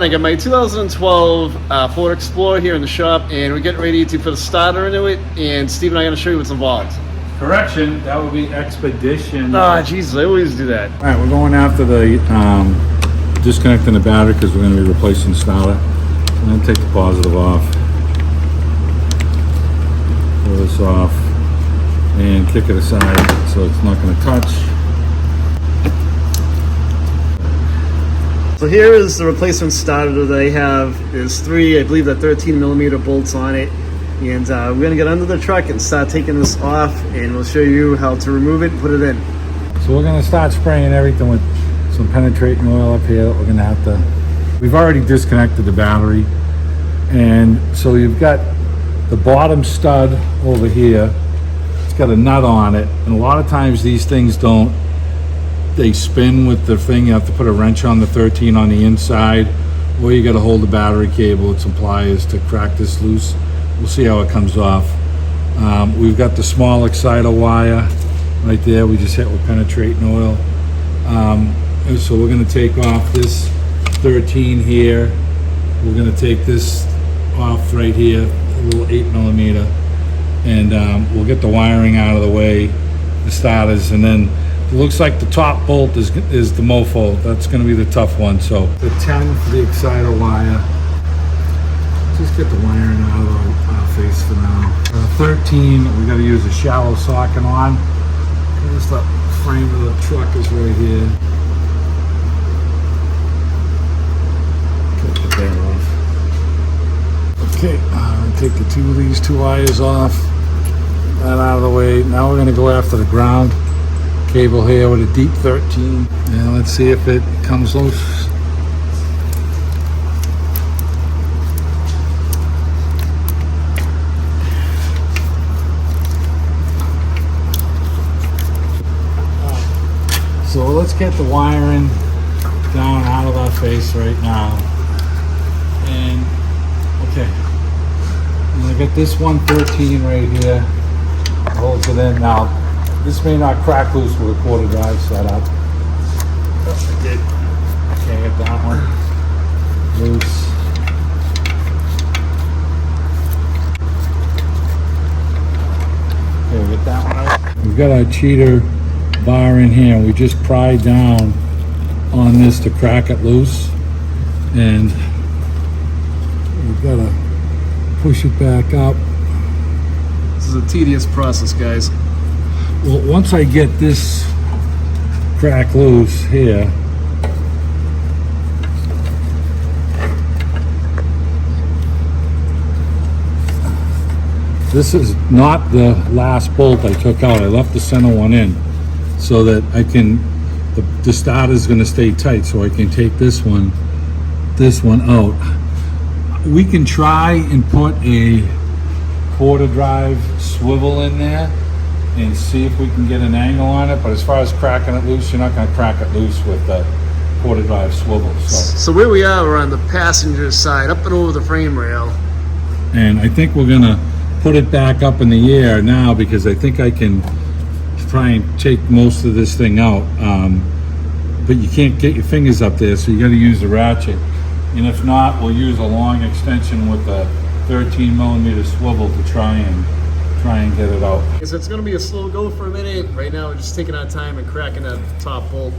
I got my 2012 Ford Explorer here in the shop, and we're getting ready to put a starter into it, and Steve and I are going to show you what's involved. Correction, that would be Expedition. Ah, Jesus, I always do that. All right, we're going after the disconnecting the battery because we're going to be replacing the starter. I'm going to take the positive off, pull this off, and kick it aside so it's not going to touch. So here is the replacement starter that they have. There's three, I believe, they're 13 millimeter bolts on it. And we're gonna get under the truck and start taking this off, and we'll show you how to remove it and put it in. So we're going to start spraying everything with some penetrating oil up here. We're going to have to, we've already disconnected the battery. And so you've got the bottom stud over here. It's got a nut on it. And a lot of times these things don't, they spin with the thing. You have to put a wrench on the 13 on the inside, or you got to hold the battery cable with some pliers to crack this loose. We'll see how it comes off. We've got the small exciter wire right there. We just hit with penetrating oil. So we're going to take off this 13 here. We're going to take this off right here, a little 8 millimeter, and we'll get the wiring out of the way, the starters, and then it looks like the top bolt is the mofo. That's going to be the tough one. So the 10 for the exciter wire. Just get the wiring out of our face for now. 13, we got to use a shallow socket on. Because the frame of the truck is right here. Cut the bed off. Okay, take the these two wires off. That out of the way. Now we're going to go after the ground cable here with a deep 13. And let's see if it comes loose. So let's get the wiring down out of our face right now. And okay, I'm gonna get this 113 right here, holds it in. Now, this may not crack loose with a quarter drive setup. I did. Can't get that one loose. Okay, get that one out. We've got our cheater bar in here. We just pry down on this to crack it loose, and we've got to push it back up. This is a tedious process, guys. Well, once I get this crack loose here, this is not the last bolt I took out. I left the center one in so that I can, the starter is going to stay tight, so I can take this one out. We can try and put a quarter drive swivel in there and see if we can get an angle on it, but as far as cracking it loose, you're not going to crack it loose with the quarter drive swivel. So where we are, we're on the passenger side, up and over the frame rail. And I think we're going to put it back up in the air now, because I think I can try and take most of this thing out, but you can't get your fingers up there, so you got to use the ratchet. And if not, we'll use a long extension with a 13 millimeter swivel to try and get it out. So it's going to be a slow go for a minute. Right now we're just taking our time and cracking that top bolt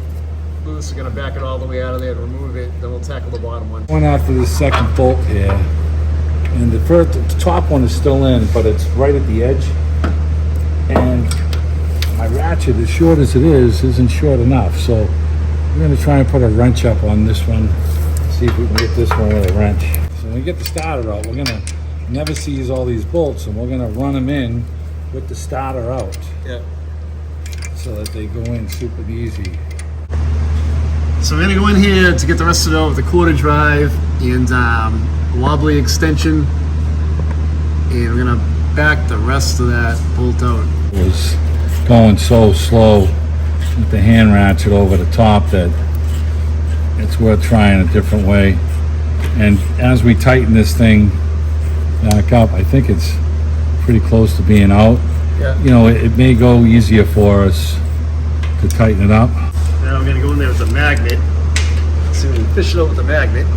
loose. We're going to back it all the way out of there and remove it, then we'll tackle the bottom one. Going after the second bolt here, and the top one is still in, but it's right at the edge, and my ratchet, as short as it is, isn't short enough. So we're going to try and put a wrench up on this one, see if we can get this one with a wrench. So when we get the starter out, we're going to never seize all these bolts, and we're going to run them in with the starter out. Yeah. So that they go in super easy. So we're going to go in here to get the rest of it out with the quarter drive and wobbly extension, and we're going to back the rest of that bolt out. It was going so slow with the hand ratchet over the top that it's worth trying a different way. And as we tighten this thing back up, I think it's pretty close to being out. Yeah. You know, it may go easier for us to tighten it up. Now we're going to go in there with a magnet. See if we can fish it out with a magnet.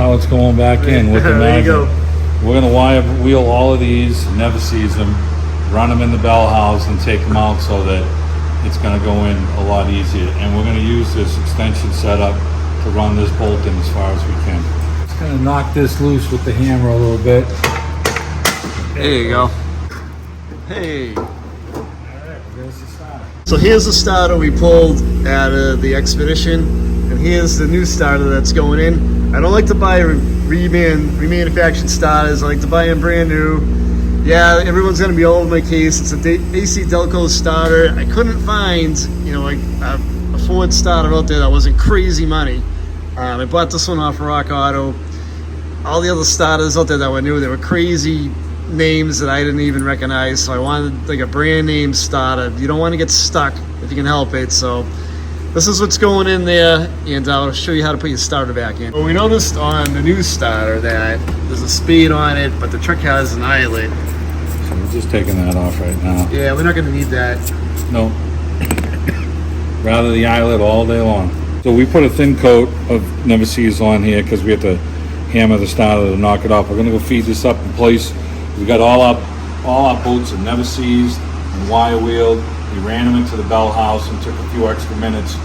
how it's going back in with the There you go. magnet. We're gonna wire wheel all of these, never sees them, run them in the bell house and take them out so that it's gonna go in a lot easier. And we're gonna use this extension setup to run this bolt in as far as we can. Just gonna knock this loose with the hammer a little bit. There you go. Hey. Alright, there's the starter. So here's the starter we pulled out of the Expedition, and here's the new starter that's going in. I don't like to buy remanufactured starters. I like to buy them brand new. Yeah, everyone's gonna be all over my case. It's a AC Delco starter. I couldn't find, like a Ford starter out there that wasn't crazy money. I bought this one off Rock Auto. All the other starters out there that were new, they were crazy names that I didn't even recognize, so I wanted like a brand name starter. You don't want to get stuck if you can help it, so this is what's going in there, and I'll show you how to put your starter back in. Well, we noticed on the new starter that there's a speed on it, but the truck has an eyelet. So we're just taking that off right now. Yeah, we're not going to need that. No. Rather the eyelet all day long. So we put a thin coat of Never Sees on here because we have to hammer the starter to knock it off. We're gonna go feed this up in place. We got all our bolts and Never Sees and wire wheeled. We ran them into the bell house and took a few extra minutes.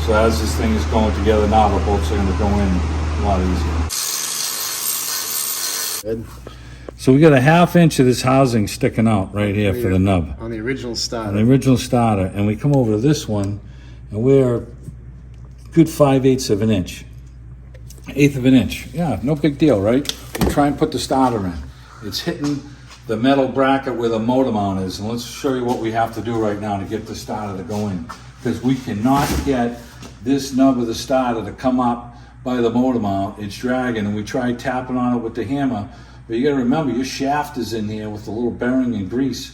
So as this thing is going together now, the bolts are gonna go in a lot easier. Good. So we got a 1/2 inch of this housing sticking out right here for the nub. On the original On starter. the original starter, and we come over to this one, and we're good 5/8 of an inch. 1/8 of an inch. Yeah, no big deal, right? We try and put the starter in. It's hitting the metal bracket where the motor mount is, and let's show you what we have to do right now to get the starter to go in. Because we cannot get this nub of the starter to come up by the motor mount. It's dragging, and we tried tapping on it with the hammer, but you gotta remember, your shaft is in here with the little bearing and grease,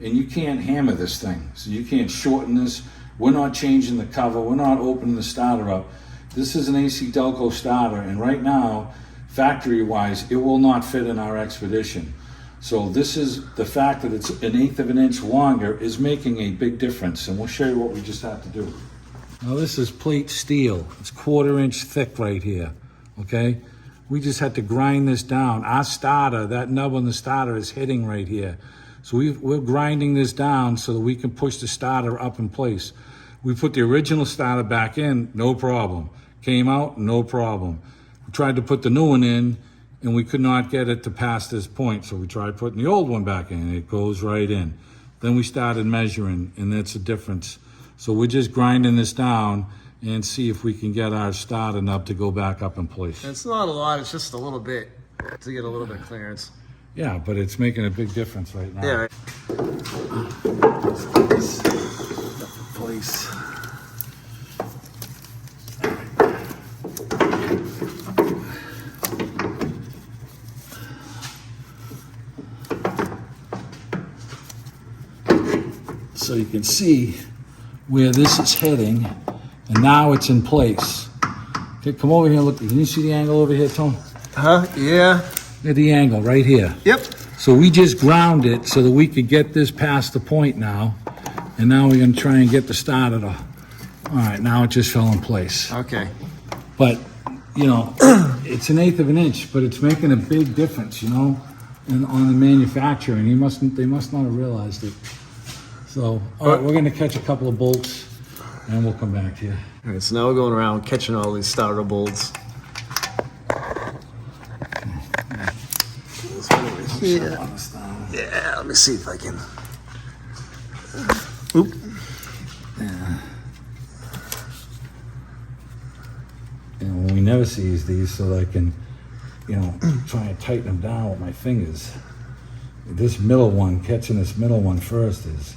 and you can't hammer this thing. So you can't shorten this. We're not changing the cover. We're not opening the starter up. This is an AC Delco starter, and right now, factory-wise, it will not fit in our Expedition. So this is the fact that it's 1/8 of an inch longer is making a big difference, and we'll show you what we just have to do. Now this is plate steel. It's 1/4 inch thick right here, okay? We just had to grind this down. Our starter, that nub on the starter is hitting right here. So we're grinding this down so that we can push the starter up in place. We put the original starter back in, no problem. Came out, no problem. We tried to put the new one in, and we could not get it to pass this point. So we tried putting the old one back in, and it goes right in. Then we started measuring, and that's the difference. So we're just grinding this down and see if we can get our starter nub to go back up in place. It's not a lot, it's just a little bit to get a little bit of clearance. Yeah, but it's making a big difference right now. Yeah. Place. So you can see where this is heading, and now it's in place. Okay, come over here and look. Can you see the angle over here, Tom? Yeah. Look at the angle right here. Yep. So we just ground it so that we could get this past the point now, and now we're gonna try and get the starter to, all right, now it just fell in place. Okay. But, it's 1/8 of an inch, but it's making a big difference, on the manufacturing. They must not have realized it. So, all right, we're gonna catch a couple of bolts, and we'll come back to you. All right, so now we're going around catching all these starter bolts. Yeah. Yeah, let me see if I can. Oop. And we never sees these, so I can, try and tighten them down with my fingers. This middle one, catching this middle one first is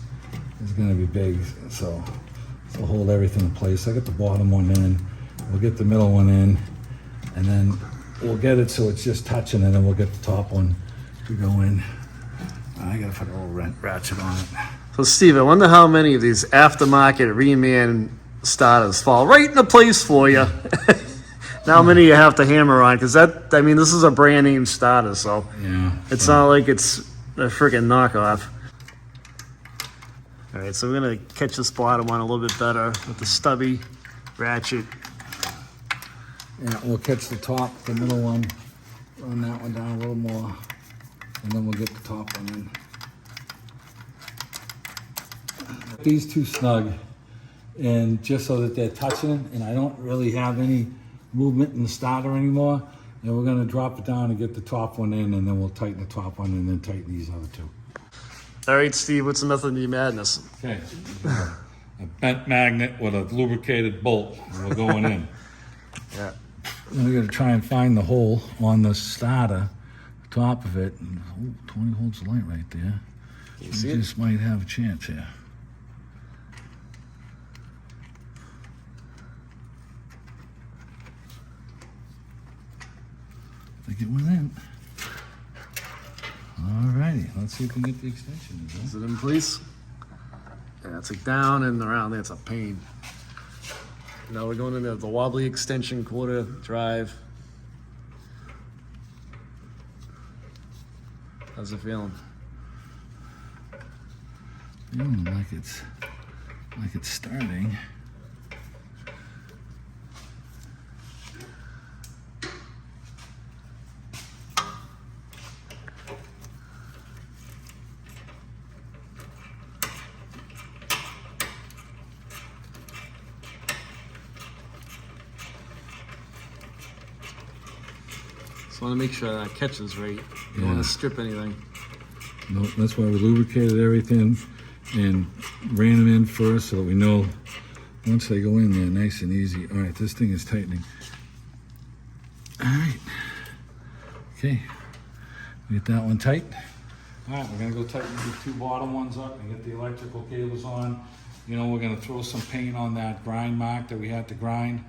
gonna be big, so hold everything in place. I got the bottom one in, we'll get the middle one in, and then we'll get it so it's just touching, and then we'll get the top one to go in. I gotta put a little ratchet on it. So Steve, I wonder how many of these aftermarket reman starters fall right into place for you. Now how many you have to hammer on, because this is a brand name starter, so Yeah. it's not like it's a freaking knockoff. All right, so we're gonna catch this bottom one a little bit better with the stubby ratchet. Yeah, we'll catch the top, the middle one, run that one down a little more, and then we'll get the top one in. These two snug, and just so that they're touching, and I don't really have any movement in the starter anymore, and we're gonna drop it down and get the top one in, and then we'll tighten the top one and then tighten these other two. All right, Steve, what's the method of your madness? Okay. A bent magnet with a lubricated bolt, and we're going in. Yeah. And we're gonna try and find the hole on the starter, the top of it, and 20 holds of light right there. You see We it? just might have a chance here. I think it went in. Alrighty, let's see if we can get the extension. Is it in place? Yeah, it's like down and around there. It's a pain. Now we're going into the wobbly extension quarter drive. How's it feeling? Feeling like it's starting. Just want to make sure that catches right. You don't Yeah. want to strip anything. No, that's why we lubricated everything and ran them in first so that we know once they go in there nice and easy. All right, this thing is tightening. All right. Okay. We get that one tight. All right, we're gonna go tighten these two bottom ones up and get the electrical cables on. You know, we're gonna throw some paint on that grind mark that we had to grind.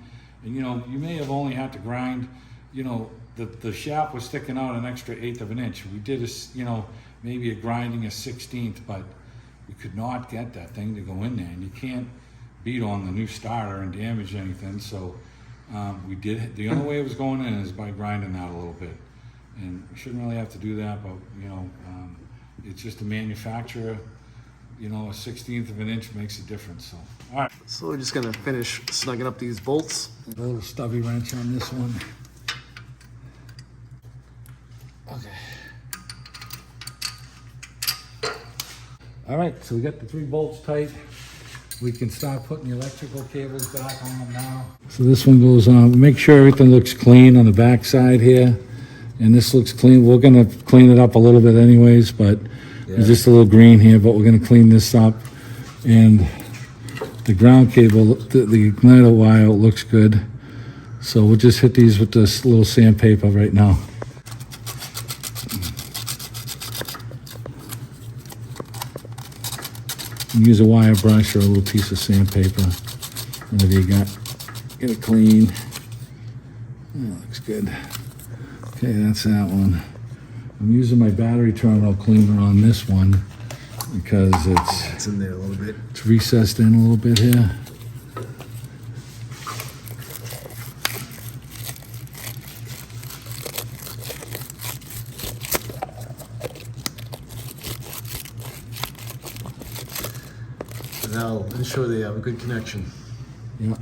And you know, you may have only had to grind, you know, the shaft was sticking out an extra 1/8 of an inch. We did you know, maybe a grinding a 1/16, but we could not get that thing to go in there. And you can't beat on the new starter and damage anything. So we did, the only way it was going in is by grinding that a little bit. And we shouldn't really have to do that, but you know, it's just a manufacturer, you know, a 1/16 of an inch makes a difference. So, all right. So we're just gonna finish snugging up these bolts. A little stubby wrench on this one. Okay. All right, so we got the 3 bolts tight. We can start putting the electrical cables back on them now. So this one goes on. Make sure everything looks clean on the back side here. And this looks clean. We're gonna clean it up a little bit anyways, but there's just a little green here, but we're gonna clean this up. And the ground cable, the igniter wire looks good. So we'll just hit these with this little sandpaper right now. Use a wire brush or a little piece of sandpaper. Whatever you got. Get it clean. That looks good. Okay, that's that one. I'm using my battery terminal cleaner on this one because It's in there a little bit. it's recessed in a little bit here. And that'll ensure they have a good connection. Yeah.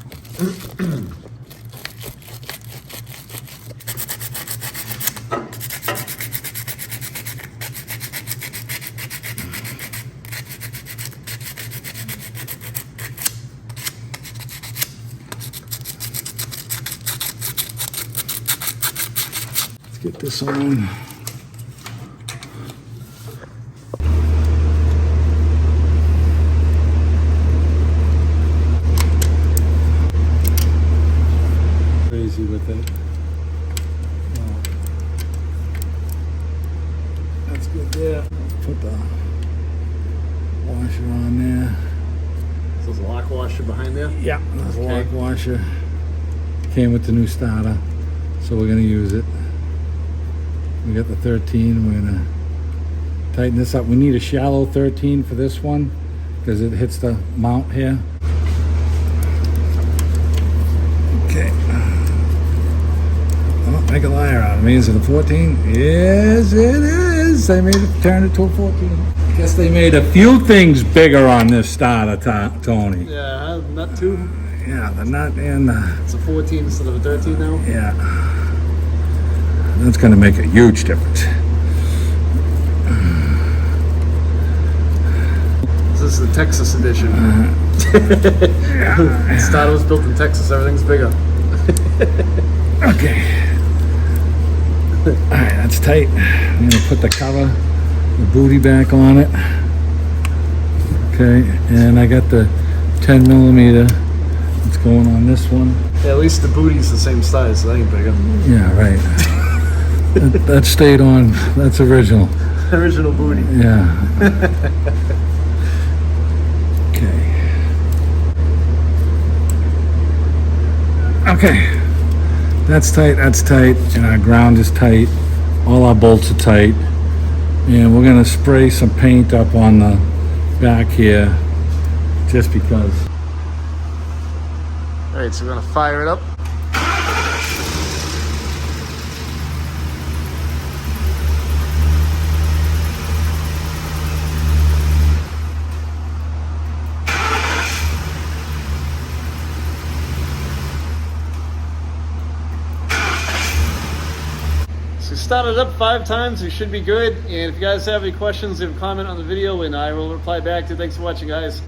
Let's get this on. Crazy with it. Well, that's good there. Put the washer on there. So there's a lock washer behind there. Yeah, there's a Okay. lock washer. Came with the new starter, so we're gonna use it. We got the 13. We're gonna tighten this up. We need a shallow 13 for this one because it hits the mount here. Okay. Oh, make a liar out of me. Is it a 14? Yes, it is. They made it turn it to a 14. Guess they made a few things bigger on this starter, Tony. Yeah, not too Yeah, the nut and the, It's a 14 instead of a 13 now. yeah. That's gonna make a huge difference. This is the Texas edition. Starter was built in Texas. Everything's bigger. Okay. All right, that's tight. I'm gonna put the cover, the booty back on it. Okay, and I got the 10 millimeter. It's going on this one. Yeah, at least the booty's the same size. So that ain't bigger. Yeah, right. that stayed on. That's original. Original booty. Yeah. Okay. Okay. That's tight, and our ground is tight. All our bolts are tight. And we're gonna spray some paint up on the back here, just because. All right, so we're gonna fire it up. So start it up 5 times, we should be good. And if you guys have any questions, leave a comment on the video and I will reply back to you. Thanks for watching, guys.